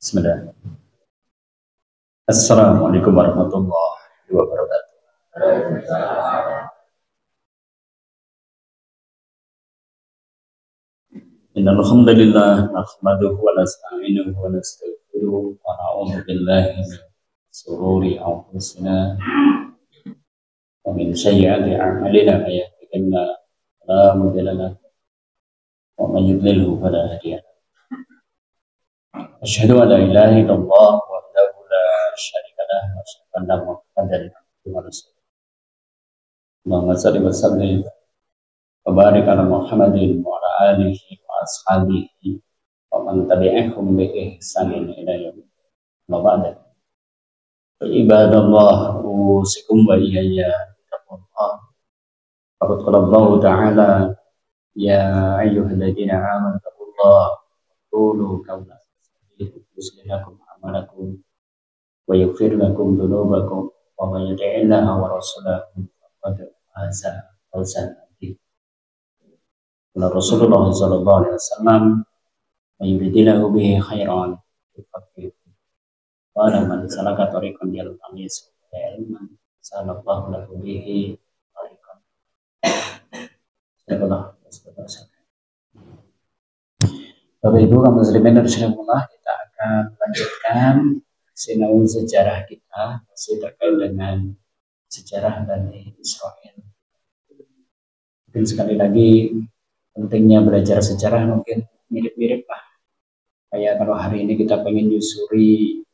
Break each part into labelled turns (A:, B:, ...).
A: Bismillah. Assalamualaikum warahmatullahi wabarakatuh. Innal hamdalillah nahmaduhu wa nasta'inuhu wa nastaghfiruh wa na'udzu billahi min shururi anfusina wa min sayyiati a'malina may yahdihillahu fala mudilla lahu wa may yudlilhu fala hadiya lahu. Asyhadu an la ilaha illallah wahdahu la syarika lahu wa asyhadu anna Muhammadan abduhu wa rasuluh. Allahumma shalli wa sallim wa barik ala Muhammadin wa ala alihi wa ashabihi wa man tabi'ahum bi ihsanin ila yaumil qiyamah. Amma ba'du. Ibadallah, usikum wa iyaya bittaqwallah. Faqad qala Allah ta'ala ya ayyuhalladzina amanu taqullaha qulu qawlan sadida yuslih lakum a'malakum wa yaghfir lakum dhunubakum wa may yuti'illaha wa rasulahu faqad faza fawzan 'azima. Rasulullah sallallahu alaihi wasallam yuridillahu bihi khairan yufaqihu wa man salaka tariqan yaltamisu ilman sallallahu lahu bihi tariqan. Bapak Ibu kaum muslimin rahimakumullah, kita akan lanjutkan sinau sejarah kita masih terkait dengan sejarah Bani Israil. Mungkin sekali lagi pentingnya belajar sejarah mungkin mirip-mirip lah. Kayak kalau hari ini kita pengen nyusuri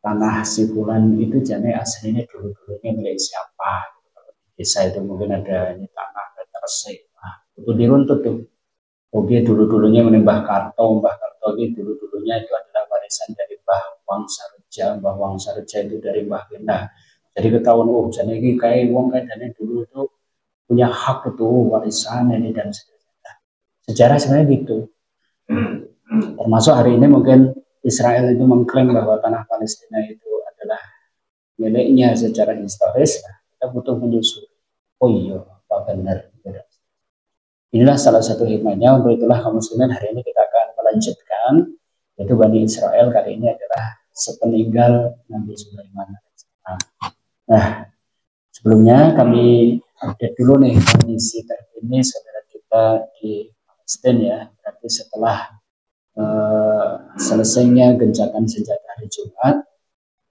A: tanah si fulan itu jane aslinya dulu-dulunya milik siapa. Kalau di desa itu mungkin ada ini tanah resik. Nah, itu diruntut tuh. Oke, dulu-dulunya Mbah Karto ini dulu-dulunya itu adalah warisan dari Mbah Wangsareja. Mbah Wangsareja itu dari Mbah Gena. Jadi ketahuan, oh jane iki kayak wong kayaknya dulu itu punya hak itu warisan ini dan sejarah sebenarnya gitu. Termasuk hari ini mungkin Israel itu mengklaim bahwa tanah Palestina itu adalah miliknya secara historis. Nah, kita butuh menyusuri. Oh iya, apa benar? Inilah salah satu hikmahnya. Untuk itulah kaum muslimin hari ini kita akan melanjutkan, yaitu Bani Israel kali ini adalah sepeninggal Nabi Sulaiman. Nah, sebelumnya kami update dulu nih kondisi terkini saudara kita di Palestina ya. Berarti setelah selesainya gencatan senjata hari Jumat,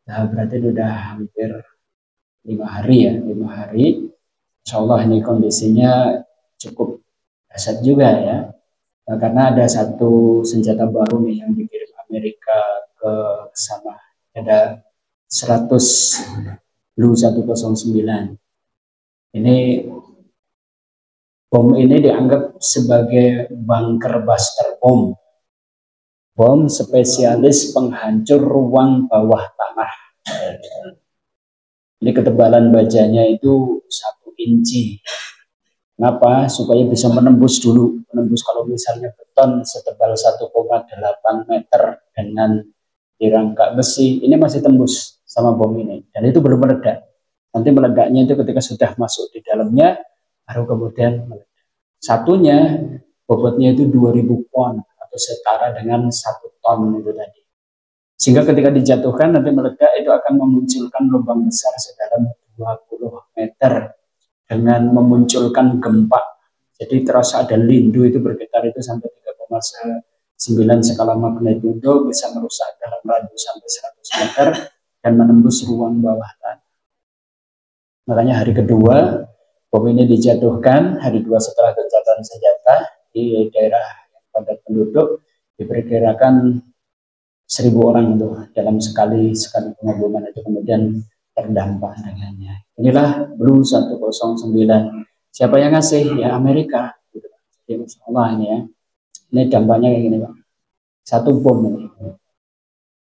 A: nah berarti sudah hampir 5 hari ya, 5 hari. Insya Allah ini kondisinya cukup dahsyat juga ya, nah, karena ada satu senjata baru nih yang dikirim Amerika ke sana, ada 100 Blue 109. Ini bom ini dianggap sebagai bunker buster bom spesialis penghancur ruang bawah tanah. Ini ketebalan bajanya itu 1 inci. Kenapa? Supaya bisa menembus kalau misalnya beton setebal 1,8 meter dengan dirangka besi, ini masih tembus sama bom ini. Dan itu belum meledak. Nanti meledaknya itu ketika sudah masuk di dalamnya, baru kemudian meledak. Satunya, bobotnya itu 2000 pon, atau setara dengan 1 ton itu tadi. Sehingga ketika dijatuhkan, nanti meledak itu akan memunculkan lubang besar sedalam 20 meter. Dengan memunculkan gempa, jadi terasa ada lindu itu bergetar itu sampai 3,9 skala magnitudo, bisa merusak dalam radius sampai 100 meter dan menembus ruang bawah tanah. Makanya hari kedua bom ini dijatuhkan, hari 2 setelah gencatan senjata di daerah yang padat penduduk, diperkirakan 1000 orang itu dalam sekali pengeboman itu kemudian terdampak dengannya. Inilah Blue 109. Siapa yang ngasih? Ya Amerika. Jadi insya Allah ini ya. Ini dampaknya kayak gini Pak. 1 bom ini.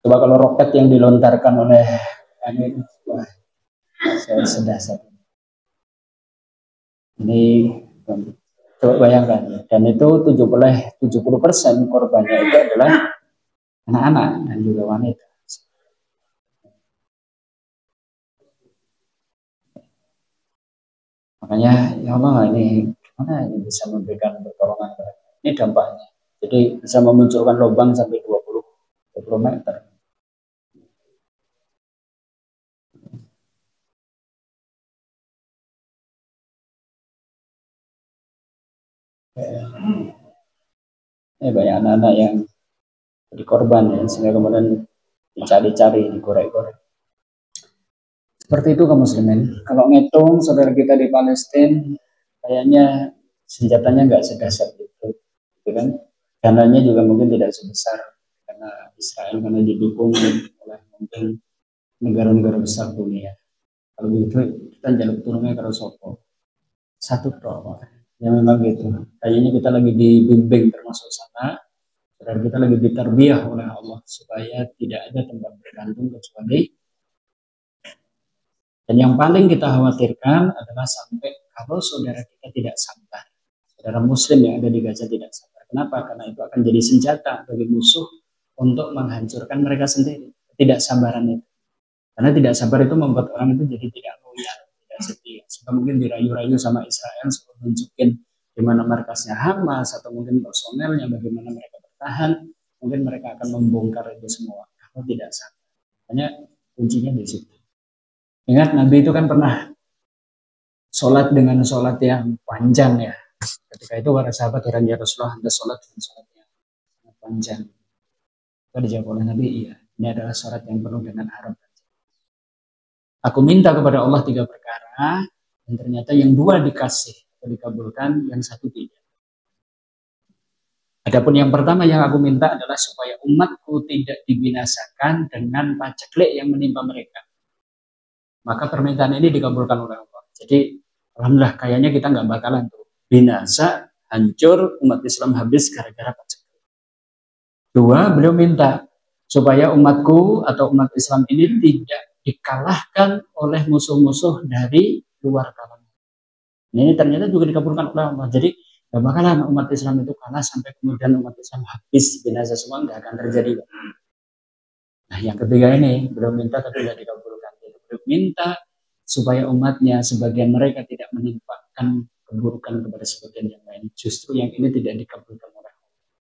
A: Coba kalau roket yang dilontarkan oleh ini, wah, saya sedasar. Ini coba bayangkan. Dan itu 70% korbannya itu adalah anak-anak dan juga wanita. Makanya ya Allah, ini gimana ini bisa memberikan pertolongan. Ini dampaknya. Jadi bisa memunculkan lubang sampai 20 meter. Banyak anak-anak yang jadi korban ya, sehingga kemudian dicari-cari, digorek-gorek. Seperti itu kaum muslimin. Kalau ngitung saudara kita di Palestina, kayaknya senjatanya nggak sedahsyat itu, gitu kan? Dananya juga mungkin tidak sebesar karena Israel, karena didukung oleh mungkin negara-negara besar dunia. Kalau begitu kita jaluk turunnya ke Sopo. Satu pro, ya memang gitu. Kayaknya kita lagi dibimbing termasuk sana, saudara kita lagi ditarbiyah oleh Allah supaya tidak ada tempat bergantung kecuali. Dan yang paling kita khawatirkan adalah sampai kalau saudara kita tidak sabar, saudara muslim yang ada di Gaza tidak sabar. Kenapa? Karena itu akan jadi senjata bagi musuh untuk menghancurkan mereka sendiri. Tidak sabaran itu. Karena tidak sabar itu membuat orang itu jadi tidak loyal, tidak setia. Sebab mungkin dirayu-rayu sama Israel untuk menunjukin di mana markasnya Hamas atau mungkin personelnya, bagaimana mereka bertahan, mungkin mereka akan membongkar itu semua. Kalau tidak sabar. Makanya kuncinya di situ. Ingat Nabi itu kan pernah sholat dengan sholat yang panjang ya. Ketika itu para sahabat heran, ya Rasulullah, Anda sholat dengan sholat yang panjang. Maka dijawab oleh Nabi, iya. Ini adalah sholat yang penuh dengan harap. Aku minta kepada Allah 3 perkara, dan ternyata yang 2 dikasih atau dikabulkan, yang 1 tidak. Adapun yang pertama yang aku minta adalah supaya umatku tidak dibinasakan dengan paceklik yang menimpa mereka. Maka permintaan ini dikabulkan oleh Allah. Jadi alhamdulillah kayaknya kita nggak bakalan tuh binasa, hancur, umat Islam habis gara-gara paceklik. 2, beliau minta supaya umatku atau umat Islam ini tidak dikalahkan oleh musuh-musuh dari luar kalangan. Ini ternyata juga dikabulkan oleh Allah. Jadi gak bakalan umat Islam itu kalah sampai kemudian umat Islam habis binasa semua, nggak akan terjadi. Nah yang ketiga ini belum minta tapi tidak dikabulkan. Belum minta supaya umatnya sebagian mereka tidak menimpakan keburukan kepada sebagian yang lain. Justru yang ini tidak dikabulkan oleh Allah.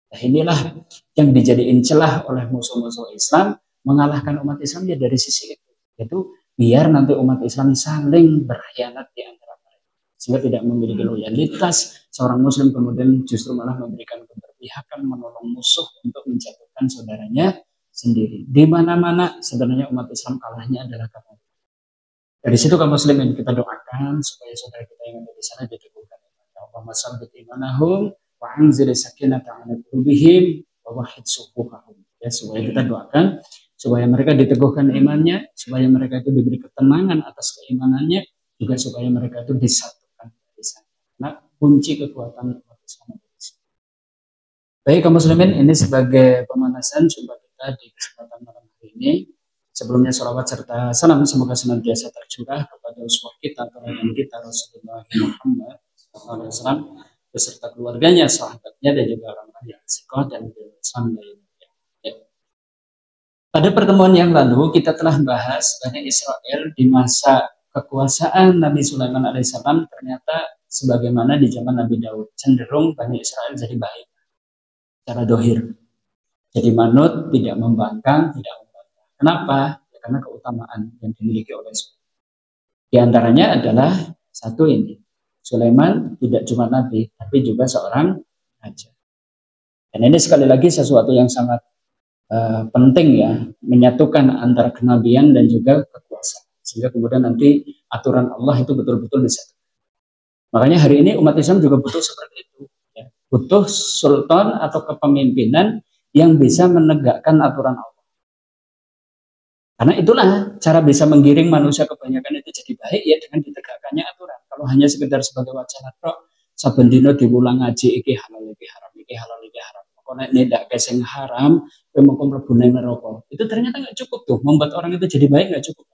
A: Nah inilah yang dijadiin celah oleh musuh-musuh Islam mengalahkan umat Islam ya dari sisi itu. Itu biar nanti umat Islam saling berkhianat di antara mereka sehingga tidak memiliki loyalitas. Seorang muslim kemudian justru malah memberikan keberpihakan menolong musuh untuk menjatuhkan saudaranya sendiri. Di mana-mana sebenarnya umat Islam kalahnya adalah karena dari situ kaum muslimin kita doakan supaya saudara kita yang ada di sana diteguhkan. Allahumma sabbit imanahum wa anzil sakinata 'ala qulubihim wa wahhid sufuhahum. Ya, supaya kita doakan supaya mereka diteguhkan imannya, supaya mereka itu diberi ketenangan atas keimanannya, juga supaya mereka itu disatukan di sana. Nah, kunci kekuatan umat Islam. Baik kaum muslimin, ini sebagai pemanasan jumpa kita di kesempatan malam hari ini. Sebelumnya sholawat serta salam semoga senantiasa tercurah kepada uswah kita, teladan kita Rasulullah Muhammad SAW beserta keluarganya, sahabatnya dan juga orang-orang yang sikoh dan Islam lainnya. Pada pertemuan yang lalu kita telah bahas Bani Israel di masa kekuasaan Nabi Sulaiman alaihissalam ternyata sebagaimana di zaman Nabi Daud cenderung Bani Israel jadi baik secara dohir, jadi manut, tidak membangkang, tidak membangkang. Kenapa? Ya, karena keutamaan yang dimiliki oleh Sulaiman. Di antaranya adalah satu ini, Sulaiman tidak cuma Nabi tapi juga seorang raja. Dan ini sekali lagi sesuatu yang sangat penting ya, menyatukan antara kenabian dan juga kekuasaan sehingga kemudian nanti aturan Allah itu betul-betul disatukan. Makanya hari ini umat Islam juga butuh seperti itu ya. Butuh sultan atau kepemimpinan yang bisa menegakkan aturan Allah, karena itulah cara bisa menggiring manusia kebanyakan itu jadi baik ya, dengan ditegakkannya aturan. Kalau hanya sekedar sebagai wacana tok, saben dina diulang ngaji iki halal iki haram, iki halal iki haram, kok nek ndak sing haram mengko mlebu neraka. Itu ternyata nggak cukup tuh, membuat orang itu jadi baik nggak cukup.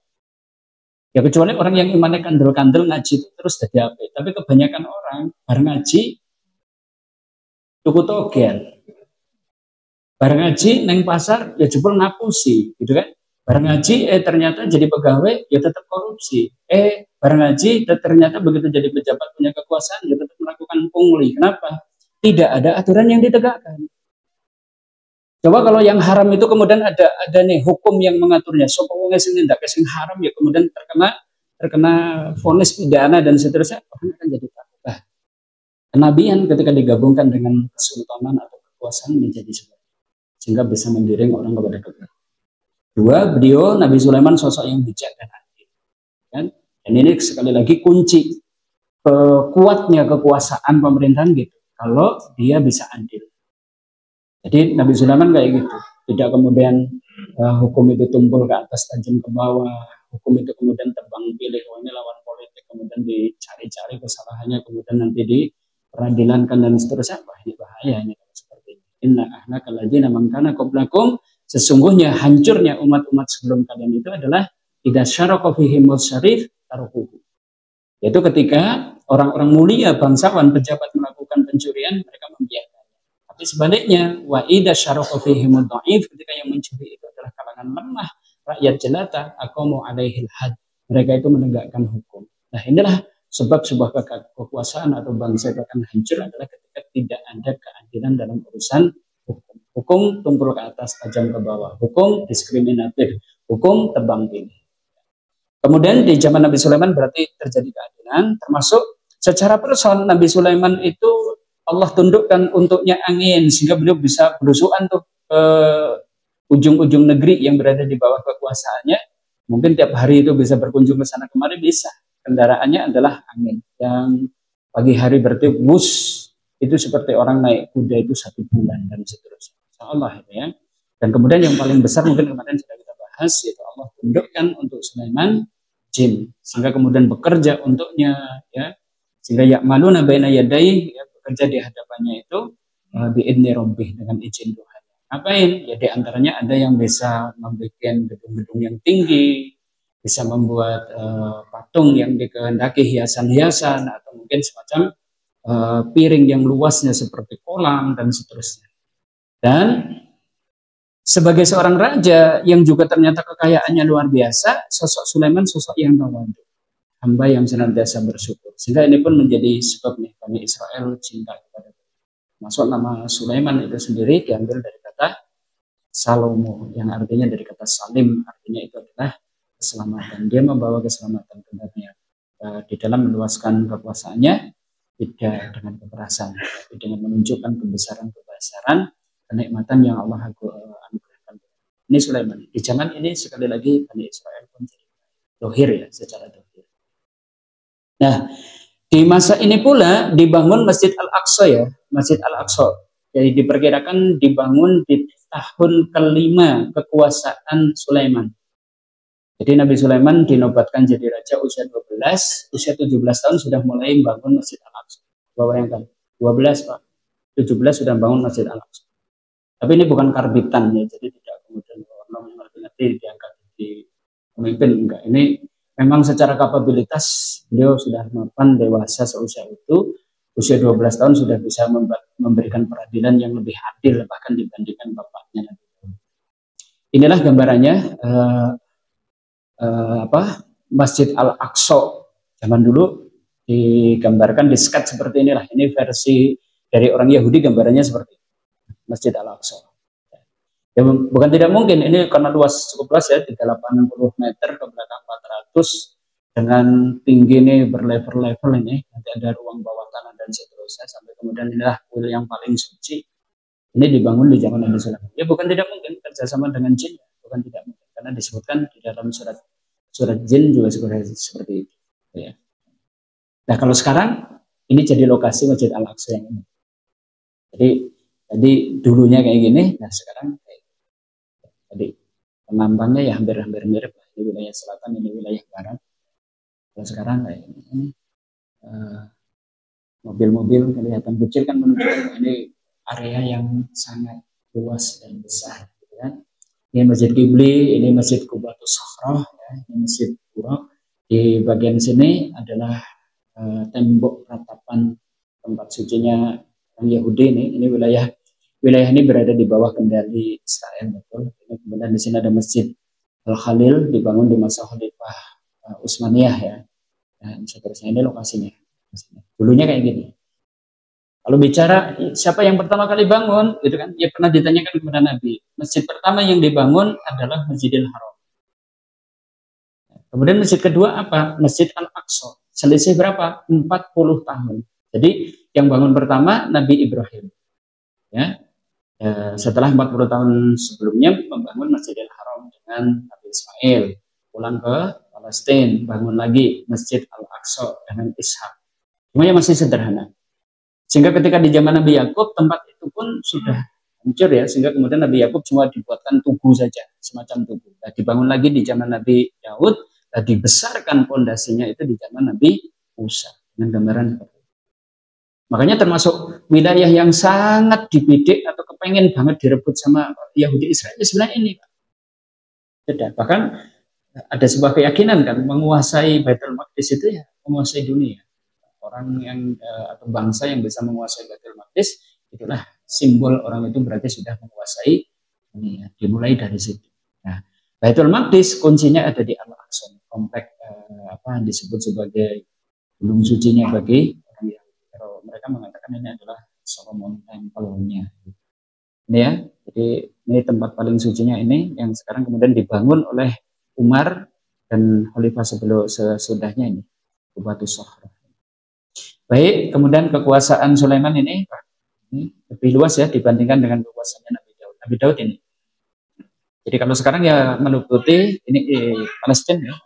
A: Ya kecuali orang yang imannya kandel-kandel ngaji itu terus jadi apa? Tapi kebanyakan orang bareng ngaji tuku togel, bareng ngaji neng pasar ya jebol ngapusi, gitu kan? Bareng ngaji ternyata jadi pegawai ya tetap korupsi. Bareng ngaji ternyata begitu jadi pejabat punya kekuasaan ya tetap melakukan pungli. Kenapa? Tidak ada aturan yang ditegakkan. Coba kalau yang haram itu kemudian ada nih hukum yang mengaturnya. Sapa wong sing tindak sing haram ya kemudian terkena vonis pidana dan seterusnya, orang akan jadi takut. kenabian ketika digabungkan dengan kesultanan atau kekuasaan menjadi seperti itu, sehingga bisa menggiring orang kepada kebaikan. Dua, beliau Nabi Sulaiman sosok yang bijak dan adil. Kan? Dan ini sekali lagi kunci kuatnya kekuasaan pemerintahan gitu. Kalau dia bisa adil. Jadi Nabi Sulaiman kayak gitu. Tidak kemudian hukum itu tumpul ke atas, tajam ke bawah. Hukum itu kemudian tebang pilih, oh ini lawan politik, kemudian dicari-cari kesalahannya, kemudian nanti diperadilankan dan seterusnya. Wah, ini bahaya ini seperti ini. Inna ahlakal ladzina man kana qablakum, sesungguhnya hancurnya umat-umat sebelum kalian itu adalah idza syaraka fihimul syarif tarukuhu. Yaitu ketika orang-orang mulia, bangsawan, pejabat melakukan pencurian, mereka membiarkan. Tapi sebaliknya, wa idza syaraka fihimud dhaif, ketika yang mencuri itu adalah kalangan lemah, rakyat jelata, aqamu alaihil had. Mereka itu menegakkan hukum. Nah, inilah sebab sebuah kekuasaan atau bangsa itu akan hancur adalah ketika tidak ada keadilan dalam urusan hukum. Hukum tumpul ke atas, tajam ke bawah. Hukum diskriminatif. Hukum tebang pilih. Kemudian di zaman Nabi Sulaiman berarti terjadi keadilan, termasuk secara person Nabi Sulaiman itu Allah tundukkan untuknya angin sehingga beliau bisa belusuan tuh ke ujung-ujung negeri yang berada di bawah kekuasaannya. Mungkin tiap hari itu bisa berkunjung ke sana kemari, bisa. Kendaraannya adalah angin. Yang pagi hari berarti bus itu seperti orang naik kuda itu 1 bulan dan seterusnya. Insya Allah itu ya. Dan kemudian yang paling besar mungkin kemarin sudah kita bahas, yaitu Allah tundukkan untuk Sulaiman jin sehingga kemudian bekerja untuknya, ya, sehingga ya'maluna baina yadayhi, ya, bekerja di hadapannya itu biidzni rabbih, dengan izin Tuhan. Ngapain? Ya di antaranya ada yang bisa membuat gedung-gedung yang tinggi, bisa membuat patung yang dikehendaki, hiasan-hiasan, atau mungkin semacam piring yang luasnya seperti kolam dan seterusnya. Dan sebagai seorang raja yang juga ternyata kekayaannya luar biasa, sosok Sulaiman sosok yang tawadu, hamba yang senantiasa bersyukur. Sehingga ini pun menjadi sebab nih Bani Israel cinta kepada Tuhan. Masuk nama Sulaiman itu sendiri diambil dari kata Salomo, yang artinya dari kata salim, artinya itu adalah keselamatan. Dia membawa keselamatan kepadanya di dalam meluaskan kekuasaannya, tidak dengan kekerasan, tapi dengan menunjukkan kebesaran-kebesaran kenikmatan yang Allah anugerahkan. Ini Sulaiman. Di zaman ini sekali lagi Bani Israel pun jadi dohir, ya, secara dohir. Nah, di masa ini pula dibangun Masjid Al-Aqsa, ya, Masjid Al-Aqsa. Jadi diperkirakan dibangun di tahun kelima kekuasaan Sulaiman. Jadi Nabi Sulaiman dinobatkan jadi raja usia 12, usia 17 tahun sudah mulai membangun Masjid Al-Aqsa. Bayangkan, 12 Pak, 17 sudah bangun Masjid Al-Aqsa. Tapi ini bukan karbitan, ya, jadi tidak kemudian nanti diangkat di pemimpin, enggak. Ini memang secara kapabilitas beliau sudah mapan, dewasa seusia itu, usia 12 tahun sudah bisa memberikan peradilan yang lebih adil bahkan dibandingkan bapaknya. Inilah gambarannya Masjid Al-Aqsa zaman dulu digambarkan di sketch seperti inilah. Ini versi dari orang Yahudi, gambarannya seperti ini. Masjid Al-Aqsa. Ya, bukan tidak mungkin, ini karena luas, cukup luas, ya, 380 meter ke belakang 400, dengan tinggi ini berlevel-level ini, nanti ada ruang bawah tanah dan seterusnya, sampai kemudian inilah kuil yang paling suci. Ini dibangun di zaman Nabi Sulaiman. Ya bukan tidak mungkin kerjasama dengan jin, bukan tidak mungkin, karena disebutkan di dalam surat jin juga seperti itu. Ya. Nah kalau sekarang ini jadi lokasi Masjid Al-Aqsa yang ini. Jadi dulunya kayak gini, nah sekarang kayak gini. Jadi penampangnya ya hampir mirip lah. Ini wilayah selatan, ini wilayah barat. Kalau sekarang kayak ini, mobil-mobil kelihatan kecil kan, menunjukkan ini area yang sangat luas dan besar. Gitu kan. Ini Masjid Qibli, ini Masjid Qubatus Sakhroh, ya, ini Masjid Qura. Di bagian sini adalah tembok ratapan tempat sucinya orang Yahudi. Ini wilayah ini berada di bawah kendali Israel, betul. Kemudian di sini ada Masjid Al-Khalil, dibangun di masa Khalifah Utsmaniyah, ya. Dan seterusnya, ini lokasinya. Dulunya kayak gini. Kalau bicara siapa yang pertama kali bangun, gitu kan? Ya pernah ditanyakan kepada Nabi. Masjid pertama yang dibangun adalah Masjidil Haram. Kemudian masjid kedua apa? Masjid Al-Aqsa. Selisih berapa? 40 tahun. Jadi Yang bangun pertama Nabi Ibrahim. Ya. Setelah 40 tahun sebelumnya membangun Masjidil Haram dengan Nabi Ismail. Pulang ke Palestina, bangun lagi Masjid Al-Aqsa dengan Ishak. Semuanya masih sederhana. Sehingga ketika di zaman Nabi Yakub tempat itu pun sudah hancur ya, sehingga kemudian Nabi Yakub cuma dibuatkan tugu saja, semacam tugu. Nah, dibangun lagi di zaman Nabi Daud, dan dibesarkan pondasinya itu di zaman Nabi Musa dengan gambaran seperti itu. Makanya termasuk wilayah yang sangat dibidik atau kepengen banget direbut sama Yahudi Israel sebenarnya ini, Pak. Beda. Bahkan ada sebuah keyakinan kan menguasai Baitul Maqdis itu ya menguasai dunia. Orang yang atau bangsa yang bisa menguasai Baitul Maqdis itulah simbol orang itu berarti sudah menguasai dunia. Dimulai dari situ. Nah, Baitul Maqdis kuncinya ada di Al-Aqsa, komplek apa disebut sebagai gunung sucinya bagi orang Yahudi. Kalau mereka mengatakan ini adalah Solomon Temple-nya. Ini ya, jadi ini tempat paling sucinya ini yang sekarang kemudian dibangun oleh Umar dan Khalifah sesudahnya ini, Qubatus Sokhra. Baik, kemudian kekuasaan Sulaiman ini lebih luas ya dibandingkan dengan kekuasaannya Nabi Daud. Nabi Daud ini. Jadi kalau sekarang ya meliputi ini Palestina ya.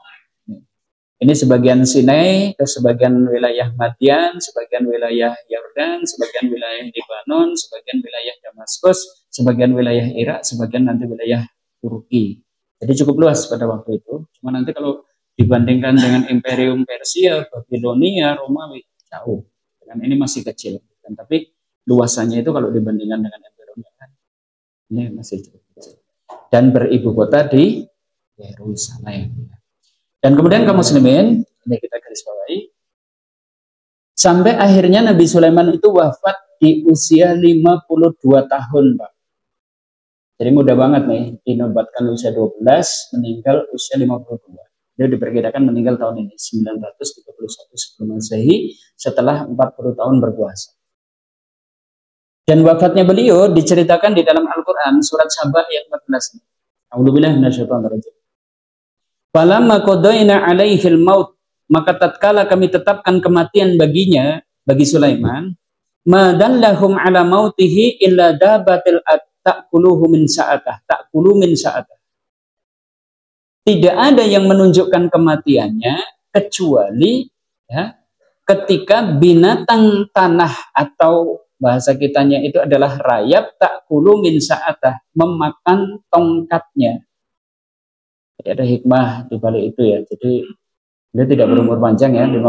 A: Ini sebagian Sinai, ke sebagian wilayah Madian, sebagian wilayah Yordan, sebagian wilayah Lebanon, sebagian wilayah Damaskus, sebagian wilayah Irak, sebagian nanti wilayah Turki. Jadi cukup luas pada waktu itu. Cuma nanti kalau dibandingkan dengan Imperium Persia, Babilonia, Romawi, jauh. Dan ini masih kecil. Dan tapi luasannya itu kalau dibandingkan dengan Imperium ini masih cukup kecil. Dan beribu kota di Yerusalem. Dan kemudian kaum muslimin, ini kita garis bawahi, sampai akhirnya Nabi Sulaiman itu wafat di usia 52 tahun, Pak. Jadi mudah banget nih, dinobatkan usia 12, meninggal usia 52. Dia diperkirakan meninggal tahun ini, 931 sebelum Masehi, setelah 40 tahun berpuasa. Dan wafatnya beliau diceritakan di dalam Al-Quran, surat Sabah ayat 14. A'udzubillahi minasyaitonirrajim. Falamma qadaina alaihil maut, maka tatkala kami tetapkan kematian baginya, bagi Sulaiman, ma dallahum ala mautihi illa dabatil ta'kuluhu min sa'atah, ta'kulu min sa'atah. Tidak ada yang menunjukkan kematiannya kecuali ya, ketika binatang tanah atau bahasa kitanya itu adalah rayap ta'kulu min sa'atah, memakan tongkatnya. Jadi ada hikmah di balik itu ya. Jadi dia tidak berumur panjang ya, 52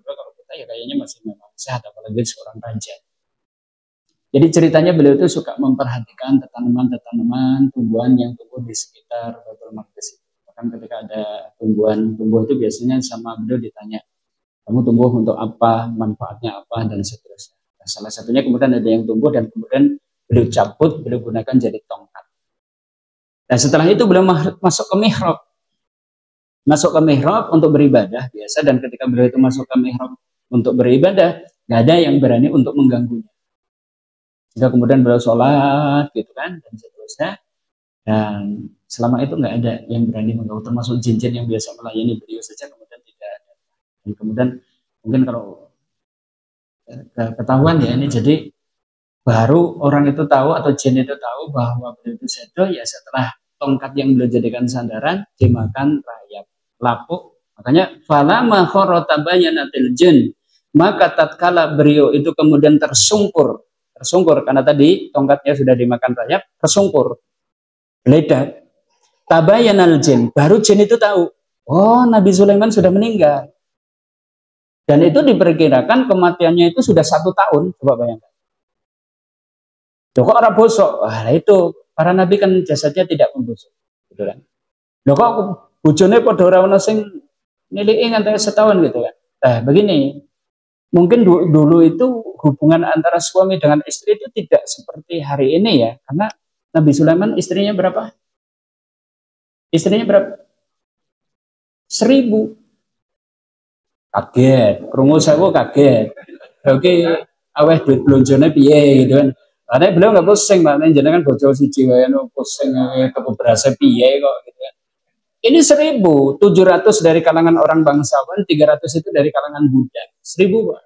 A: kalau kita ya kayaknya masih memang sehat, apalagi seorang raja. Jadi ceritanya beliau itu suka memperhatikan tanaman-tanaman, tumbuhan yang tumbuh di sekitar Baitul Maqdis. Bahkan ketika ada tumbuh itu biasanya sama beliau ditanya, kamu tumbuh untuk apa, manfaatnya apa, dan seterusnya. Nah, salah satunya kemudian ada yang tumbuh dan kemudian beliau cabut, beliau gunakan jadi tongkat. Nah setelah itu beliau masuk ke mihrab. Masuk ke mihrab untuk beribadah biasa, dan ketika beliau itu masuk ke mihrab untuk beribadah, nggak ada yang berani untuk mengganggunya. Sehingga kemudian beliau sholat gitu kan, dan seterusnya. Dan selama itu nggak ada yang berani mengganggu, termasuk jin-jin yang biasa melayani beliau saja kemudian tidak ada. Dan kemudian mungkin kalau ketahuan ya ini, jadi baru orang itu tahu atau jin itu tahu bahwa beliau itu sedo ya setelah tongkat yang beliau jadikan sandaran dimakan rayap, lapuk. Makanya falama kharata bayanatil jin, maka tatkala beliau itu kemudian tersungkur karena tadi tongkatnya sudah dimakan rayap, tersungkur, meledak. Tabayanal jin, baru jin itu tahu, oh Nabi Sulaiman sudah meninggal. Dan itu diperkirakan kematiannya itu sudah 1 tahun, coba bayangkan. Loh kok orang bosok? Wah itu, para nabi kan jasadnya tidak membusuk. Gitu kan. Loh kok bojone padha ora ono sing niliki nganti setahun gitu kan. Nah begini, mungkin dulu itu hubungan antara suami dengan istri itu tidak seperti hari ini ya. Karena Nabi Sulaiman istrinya berapa? Istrinya berapa? 1000. Kaget, krungu sewu kaget. Oke, aweh duit blonjone piye gitu kan. Karena beliau nggak pusing, makanya jenengan bojo siji wae pusing keberasa piye kok gitu kan. Ini 1.700 dari kalangan orang bangsawan, 300 itu dari kalangan budak. 1000 Pak.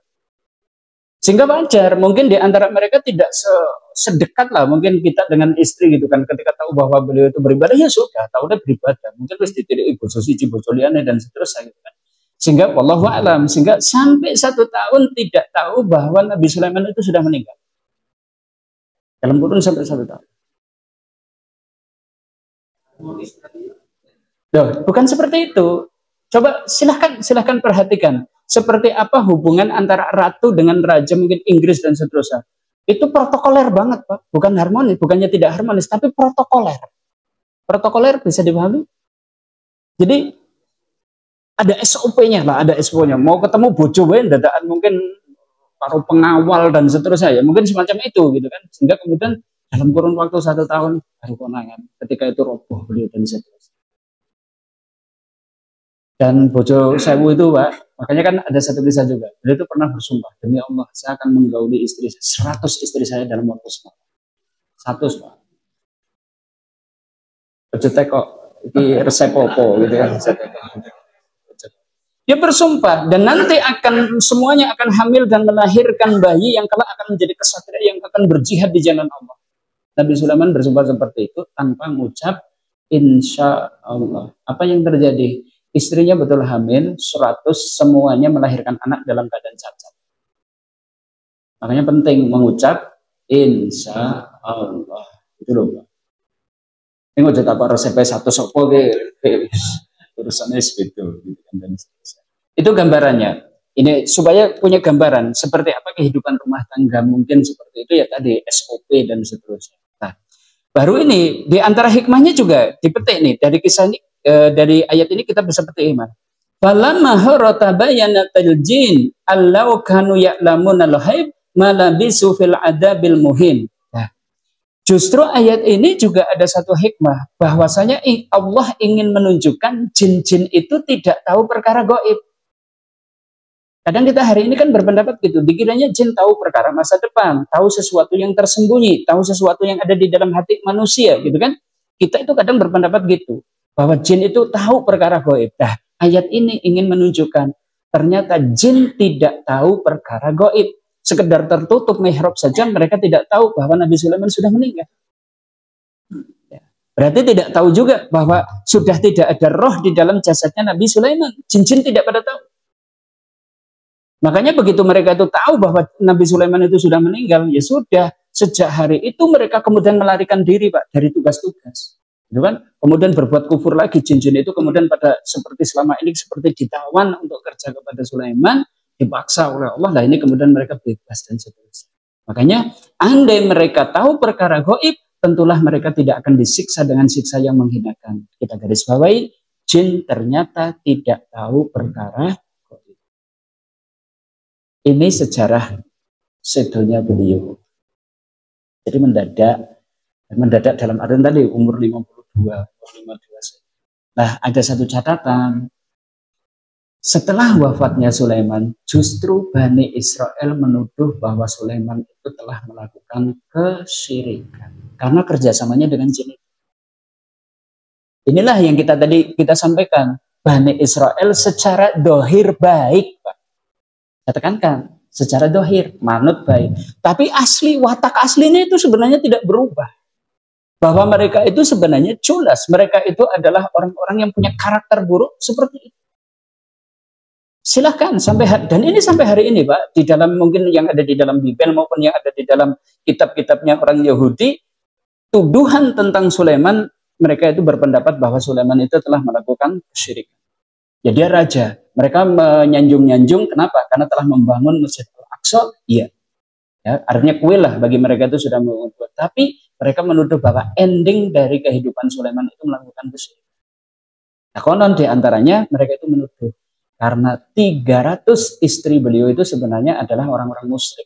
A: Sehingga wajar, mungkin di antara mereka tidak sedekat lah mungkin kita dengan istri gitu kan. Ketika tahu bahwa beliau itu beribadah, ya sudah, tahu dia beribadah. Mungkin terus ditilik ibu suci, ibu soliane dan seterusnya gitu kan. Sehingga wallahu alam, sehingga sampai 1 tahun tidak tahu bahwa Nabi Sulaiman itu sudah meninggal. Dalam kurun sampai 1 tahun. Loh, bukan seperti itu. Coba silahkan perhatikan. Seperti apa hubungan antara ratu dengan raja mungkin Inggris dan seterusnya. Itu protokoler banget, Pak. Bukan harmonis, bukannya tidak harmonis, tapi protokoler. Protokoler bisa dipahami? Jadi ada SOP-nya lah, ada SOP-nya. Mau ketemu bojo dadaan mungkin para pengawal dan seterusnya ya, mungkin semacam itu gitu kan. Sehingga kemudian dalam kurun waktu 1 tahun baru konangan. Ketika itu roboh beliau dan seterusnya. Dan bojo sewu itu, Pak, makanya kan ada satu kisah juga. Beliau itu pernah bersumpah, demi Allah, saya akan menggauli istri 100 istri saya dalam waktu semalam. 100, Pak. Bojo teko, ini resep opo gitu ya. Dia bersumpah dan nanti akan semuanya akan hamil dan melahirkan bayi yang kelak akan menjadi kesatria yang akan berjihad di jalan Allah. Nabi Sulaiman bersumpah seperti itu tanpa mengucap insya Allah. Apa yang terjadi? Istrinya betul hamil, 100 semuanya melahirkan anak dalam keadaan cacat. Makanya penting mengucap insya Allah. Itu loh, Pak. Ini nggak jadi apa resep 1 sopo urusannya itu. Itu gambarannya. Ini supaya punya gambaran seperti apa kehidupan rumah tangga mungkin seperti itu ya tadi SOP dan seterusnya. Nah, baru ini di antara hikmahnya juga dipetik nih dari kisah ini. Dari ayat ini kita bisa petik iman. Falamma harata bayanatil jin allau kanu ya'lamun al-ghaib ma labisu fil adabil muhin. Nah, justru ayat ini juga ada satu hikmah bahwasanya Allah ingin menunjukkan jin-jin itu tidak tahu perkara gaib. Kadang kita hari ini kan berpendapat gitu, dikiranya jin tahu perkara masa depan, tahu sesuatu yang tersembunyi, tahu sesuatu yang ada di dalam hati manusia gitu kan. Kita itu kadang berpendapat gitu. Bahwa jin itu tahu perkara gaib. Nah, ayat ini ingin menunjukkan ternyata jin tidak tahu perkara gaib. Sekedar tertutup mihrab saja mereka tidak tahu bahwa Nabi Sulaiman sudah meninggal. Berarti tidak tahu juga bahwa sudah tidak ada roh di dalam jasadnya Nabi Sulaiman. Jin-jin tidak pada tahu. Makanya begitu mereka itu tahu bahwa Nabi Sulaiman itu sudah meninggal, ya sudah. Sejak hari itu mereka kemudian melarikan diri, Pak, dari tugas-tugas. Gitu kan? Kemudian berbuat kufur lagi jin-jin itu kemudian pada seperti selama ini seperti ditawan untuk kerja kepada Sulaiman, dipaksa oleh Allah. Nah ini kemudian mereka bebas dan seterusnya. Makanya andai mereka tahu perkara gaib, tentulah mereka tidak akan disiksa dengan siksa yang menghinakan. Kita garis bawahi, jin ternyata tidak tahu perkara gaib. Ini sejarah sedonya beliau. Jadi mendadak dalam artian tadi umur 52. Nah, ada satu catatan. Setelah wafatnya Sulaiman, justru Bani Israel menuduh bahwa Sulaiman itu telah melakukan kesyirikan karena kerjasamanya dengan jin. Inilah yang kita sampaikan. Bani Israel secara dohir baik, Pak. Saya tekankan, secara dohir, manut baik. Tapi asli, watak aslinya itu sebenarnya tidak berubah. Bahwa mereka itu sebenarnya culas. Mereka itu adalah orang-orang yang punya karakter buruk seperti itu. Silahkan dan ini sampai hari ini, Pak, di dalam mungkin yang ada di dalam Bible maupun yang ada di dalam kitab-kitabnya orang Yahudi, tuduhan tentang Sulaiman, mereka itu berpendapat bahwa Sulaiman itu telah melakukan kesyirikan. Ya dia raja. Mereka menyanjung-nyanjung, kenapa? Karena telah membangun Masjid Al-Aqsa. Iya. Ya, artinya kuil lah bagi mereka itu sudah membuat. Tapi mereka menuduh bahwa ending dari kehidupan Sulaiman itu melakukan kesyirikan. Nah, konon diantaranya mereka itu menuduh karena 300 istri beliau itu sebenarnya adalah orang-orang musyrik,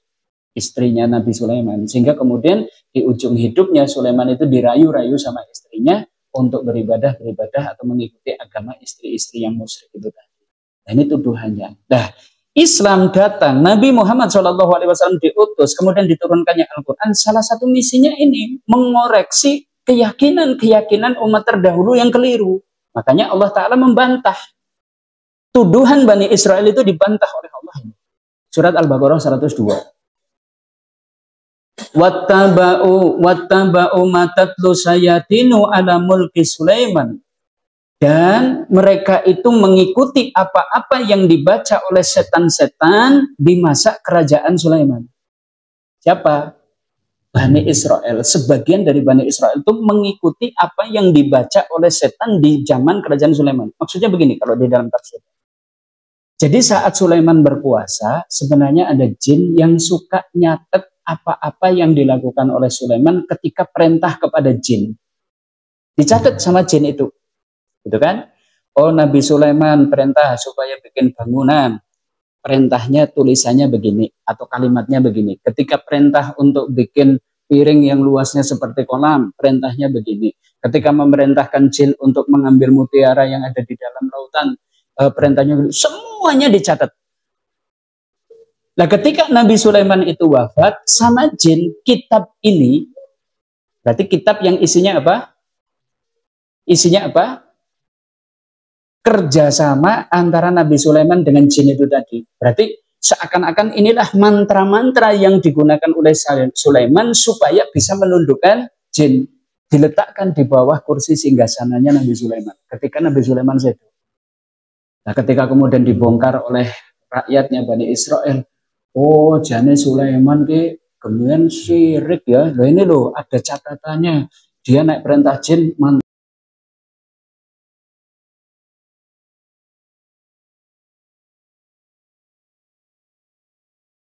A: istrinya Nabi Sulaiman. Sehingga kemudian di ujung hidupnya Sulaiman itu dirayu-rayu sama istrinya untuk beribadah atau mengikuti agama istri-istri yang musyrik itu tadi. Nah, ini tuduhannya. Nah, Islam datang, Nabi Muhammad SAW diutus, kemudian diturunkannya Al-Quran. Salah satu misinya ini mengoreksi keyakinan umat terdahulu yang keliru. Makanya Allah Ta'ala membantah. Tuduhan Bani Israel itu dibantah oleh Allah. Surat Al-Baqarah 102. wattaba'u matatlu sayatinu ala mulki Sulaiman. Dan mereka itu mengikuti apa-apa yang dibaca oleh setan-setan di masa kerajaan Sulaiman. Siapa? Bani Israel. Sebagian dari Bani Israel itu mengikuti apa yang dibaca oleh setan di zaman kerajaan Sulaiman. Maksudnya begini kalau di dalam tafsir. Jadi saat Sulaiman berkuasa, sebenarnya ada jin yang suka nyatet apa-apa yang dilakukan oleh Sulaiman ketika perintah kepada jin. Dicatat sama jin itu. Gitu kan? Oh, Nabi Sulaiman perintah supaya bikin bangunan. Perintahnya tulisannya begini atau kalimatnya begini. Ketika perintah untuk bikin piring yang luasnya seperti kolam, perintahnya begini. Ketika memerintahkan jin untuk mengambil mutiara yang ada di dalam lautan, perintahnya begini. Semuanya dicatat. Nah, ketika Nabi Sulaiman itu wafat, sama jin kitab ini, berarti kitab yang isinya apa? Isinya apa? Kerjasama antara Nabi Sulaiman dengan jin itu tadi. Berarti seakan-akan inilah mantra-mantra yang digunakan oleh Sulaiman supaya bisa menundukkan jin. Diletakkan di bawah kursi singgasananya Nabi Sulaiman. Ketika Nabi Sulaiman sedo. Nah, ketika kemudian dibongkar oleh rakyatnya Bani Israel, oh jane Sulaiman ke kemudian syirik ya. Loh ini loh ada catatannya. Dia naik perintah jin